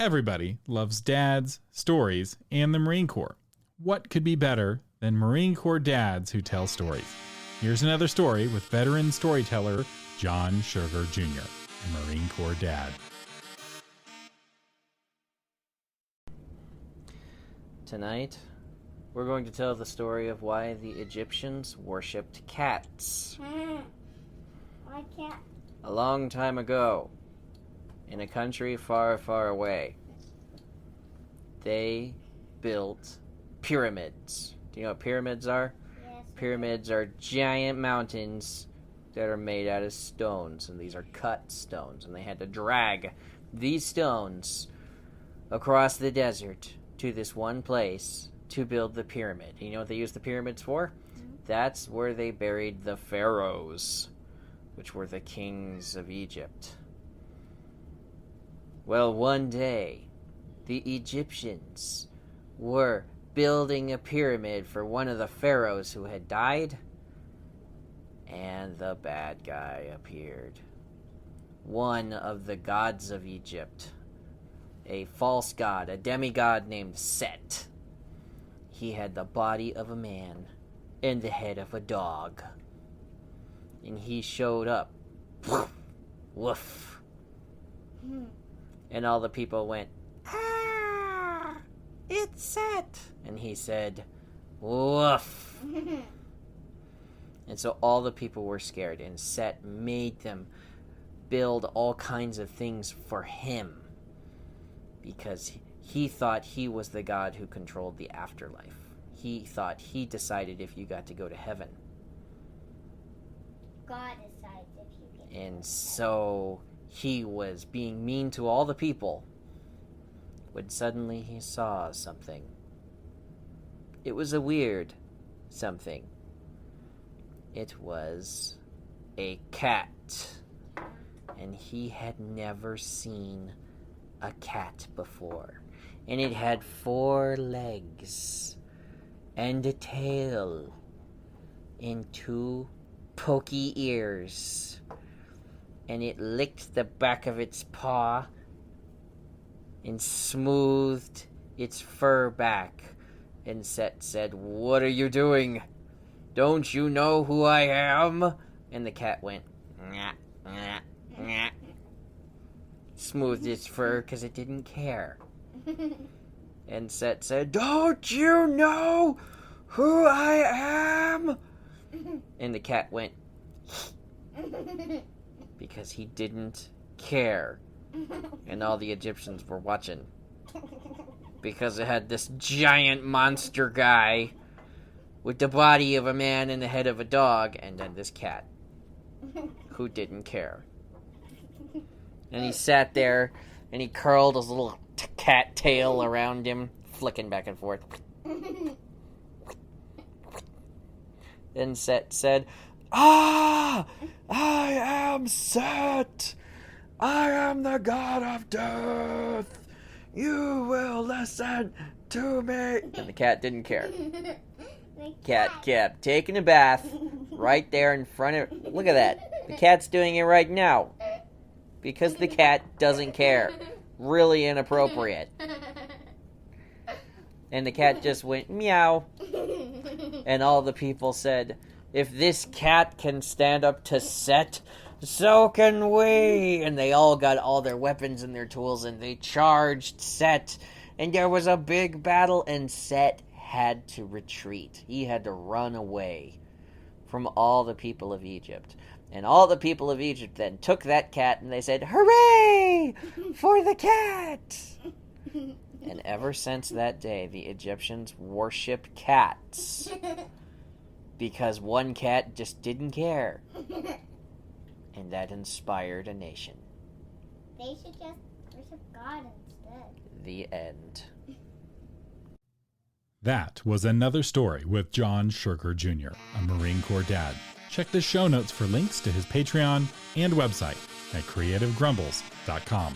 Everybody loves dads, stories, and the Marine Corps. What could be better than Marine Corps dads who tell stories? Here's another story with veteran storyteller John Sugar Jr., a Marine Corps dad. Tonight, we're going to tell the story of why the Egyptians worshipped cats. Why cat? A long time ago, in a country far, far away, they built pyramids. Do you know what pyramids are? Yes. Pyramids are giant mountains that are made out of stones, and these are cut stones, and they had to drag these stones across the desert to this one place to build the pyramid. You know what they used the pyramids for? That's where they buried the pharaohs, which were the kings of Egypt. Well, one day, the Egyptians were building a pyramid for one of the pharaohs who had died, and the bad guy appeared. One of the gods of Egypt, a false god, a demigod named Set. He had the body of a man and the head of a dog. And he showed up. Woof. And all the people went, "Ah, it's Set." And he said, "Woof." And so all the people were scared, and Set made them build all kinds of things for him, because he thought he was the god who controlled the afterlife. He thought he decided if you got to go to heaven. God decides if you get. And so he was being mean to all the people when suddenly he saw something. It was a weird something. It was a cat. And he had never seen a cat before. And it had 4 legs and a tail and 2 pokey ears. And it licked the back of its paw and smoothed its fur back. And Set said, "What are you doing? Don't you know who I am?" And the cat went, "Nyah, nyah, nyah." Smoothed its fur because it didn't care. And Set said, "Don't you know who I am?" And the cat went, because he didn't care. And all the Egyptians were watching, because it had this giant monster guy with the body of a man and the head of a dog, and then this cat who didn't care. And he sat there, and he curled his little cat tail around him, flicking back and forth. Then Set said, "Ah, I am Set. I am the god of death. You will listen to me." And the cat didn't care. Cat kept taking a bath right there in front of... Look at that. The cat's doing it right now. Because the cat doesn't care. Really inappropriate. And the cat just went meow. And all the people said, "If this cat can stand up to Set, so can we." And they all got all their weapons and their tools, and they charged Set. And there was a big battle, and Set had to retreat. He had to run away from all the people of Egypt. And all the people of Egypt then took that cat and they said, "Hooray for the cat!" And ever since that day, the Egyptians worship cats. Because one cat just didn't care. And that inspired a nation. They should just worship God instead. The end. That was another story with John Sugar Jr., a Marine Corps dad. Check the show notes for links to his Patreon and website at creativegrumbles.com.